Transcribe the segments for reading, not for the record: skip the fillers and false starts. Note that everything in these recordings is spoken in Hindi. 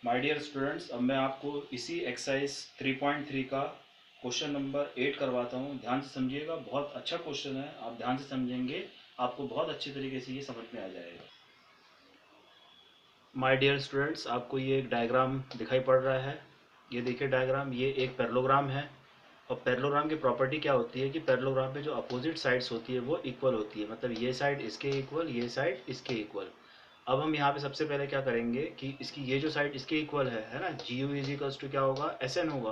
माय डियर स्टूडेंट्स, अब मैं आपको इसी एक्सरसाइज 3.3 का क्वेश्चन नंबर 8 करवाता हूँ। ध्यान से समझिएगा, बहुत अच्छा क्वेश्चन है। आप ध्यान से समझेंगे, आपको बहुत अच्छी तरीके से ये समझ में आ जाएगा। माय डियर स्टूडेंट्स, आपको ये एक डायग्राम दिखाई पड़ रहा है। ये देखिए डायग्राम, ये एक पैरेललोग्राम है। और पैरेललोग्राम की प्रॉपर्टी क्या होती है कि पैरेललोग्राम में जो अपोजिट साइड्स होती है वो इक्वल होती है, मतलब ये साइड इसके इक्वल, ये साइड इसके इक्वल। अब हम यहाँ पे सबसे पहले क्या करेंगे कि इसकी ये जो साइड इसके इक्वल है ना, G U is equals to क्या होगा, एस एन होगा।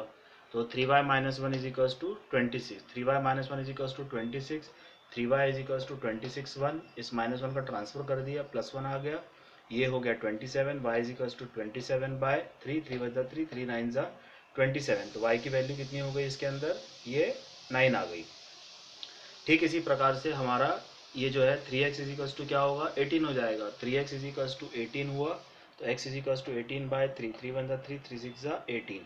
तो 3y minus one is equals to 26, 3y minus one is equals to 26, 3y is equals to 26 1, इस माइनस वन का ट्रांसफर कर दिया, प्लस वन आ गया, ये हो गया 27, y is equals to 27 by 3, 3 बजा 3, 3 9 जा 27। तो y की वैल्यू कितनी हो गई इसके अंदर, ये 9 आ गई। ठीक इसी प्रकार से हमारा ये जो है 3x इज इक्वल्स टू क्या होगा, 18 हो जाएगा। 3x इज इक्वल्स टू 18 हुआ, तो x is equals to 18 by 3, 3 one जा 3, 3 6 जा 18,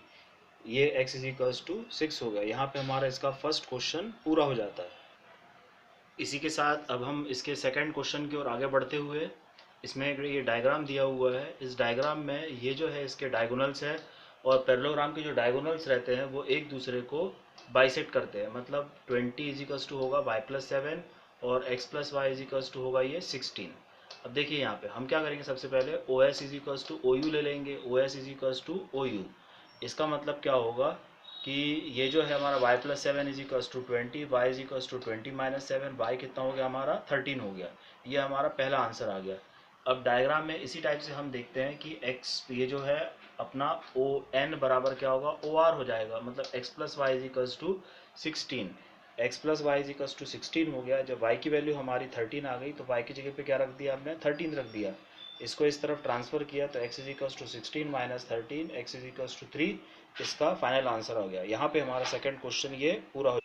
ये x इज इक्वल्स टू 6 हो गया। यहाँ पे हमारा इसका फर्स्ट क्वेश्चन पूरा हो जाता है। इसी के साथ अब हम इसके सेकंड क्वेश्चन की ओर आगे बढ़ते हुए, इसमें ये डायग्राम दिया हुआ है। इस डायग्राम में ये जो है इसके डायगोनल्स है, और पैरेललोग्राम के जो डायगोनल्स रहते हैं वो एक दूसरे को बाइसेक्ट करते हैं। मतलब 20 इज इक्वल्स टू होगा y प्लस 7 और x plus Y is equals to होगा ये 16। अब देखिए यहाँ पे हम क्या करेंगे, सबसे पहले O S is equals to O U ले लेंगे। O S is equals to O U, इसका मतलब क्या होगा कि ये जो है हमारा y plus 7 is equals to 20, Y is equals to 20 minus 7, Y कितना हो गया हमारा 13 हो गया। ये हमारा पहला आंसर आ गया। अब डायग्राम में इसी टाइप से हम देखते हैं कि x ये जो है अपना ओ एन बराबर क्या होगा, ओ आर हो जाएगा। मतलब x plus Y is equals to 16, x plus Y is equals to 16 हो गया। जब y की वैल्यू हमारी 13 आ गई तो y की जगह पे क्या रख दिया हमने, 13 रख दिया। इसको इस तरफ ट्रांसफर किया तो x is equals to 16 minus 13, x is equals to 3, इसका फाइनल आंसर हो गया। यहाँ पे हमारा सेकंड क्वेश्चन ये पूरा हो।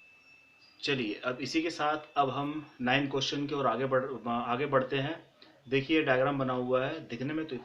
चलिए अब इसी के साथ अब हम 9 क्वेश्चन की ओर आगे बढ़ते हैं। देखिए डायग्राम बना हुआ है, दिखने में तो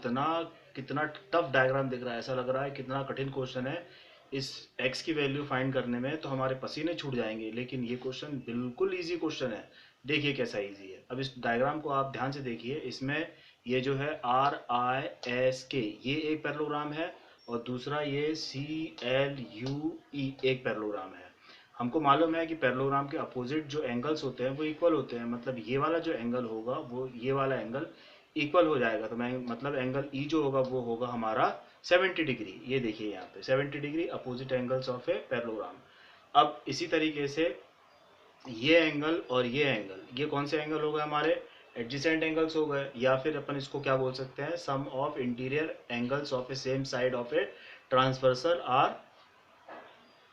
कितना टफ डायग्राम दिख रहा है, ऐसा लग रहा है कितना कठिन क्वेश्चन है। इस x की वैल्यू फाइंड करने में तो हमारे पसीने छूट जाएंगे, लेकिन ये क्वेश्चन बिल्कुल इजी क्वेश्चन है। देखिए कैसा इजी है। अब इस डायग्राम को आप ध्यान से देखिए, इसमें ये जो है आर आई एस के ये एक पैरेललोग्राम है, और दूसरा ये सी एल यू ई एक पैरेललोग्राम है। हमको मालूम है कि पैरेललोग्राम के अपोजिट जो एंगल्स होते हैं वो इक्वल होते हैं। मतलब ये वाला जो एंगल होगा वो ये वाला एंगल इक्वल हो जाएगा। तो मैं मतलब एंगल ई जो होगा वो होगा हमारा 70 डिग्री। ये देखिए यहाँ पे 70 degree opposite angles of a parallelogram. अब इसी तरीके से ये एंगल और ये एंगल, ये कौन से एंगल हो गए हमारे, एडजेसेंट एंगल्स हो गए। या फिर अपन इसको क्या बोल सकते हैं, sum of interior angles of a same side of a transversal are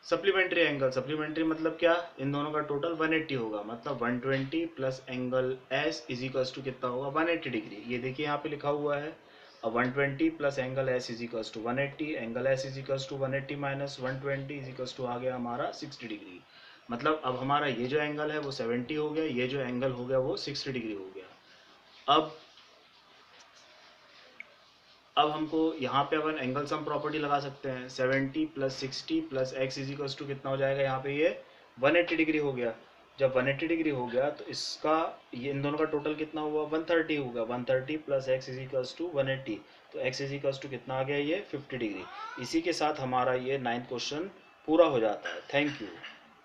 supplementary angle. Supplementary मतलब क्या, इन दोनों का टोटल 180 होगा। मतलब 120 plus angle S is equals to कितना होगा, 180 डिग्री। ये देखिए यहाँ पे लिखा हुआ है। अब 120 plus angle S is equals to 180, angle S is equals to 180 minus 120 is equals to आ गया हमारा 60 डिग्री। मतलब अब हमारा ये जो एंगल है वो 70 हो गया, ये जो एंगल हो गया वो 60 डिग्री हो गया। अब हमको यहाँ पे अपन एंगल सम प्रॉपर्टी लगा सकते हैं। 70 plus 60 plus X is equals to कितना हो जाएगा, यहाँ पे ये 180 डिग्री हो गया। जब 180 डिग्री हो गया तो इसका ये इन दोनों का टोटल कितना हुआ, 130 होगा। 130 plus X is equals to 180, तो एक्स इज इक्वल्स टू कितना आ गया, ये 50 डिग्री। इसी के साथ हमारा ये 9th क्वेश्चन पूरा हो जाता है। Thank you.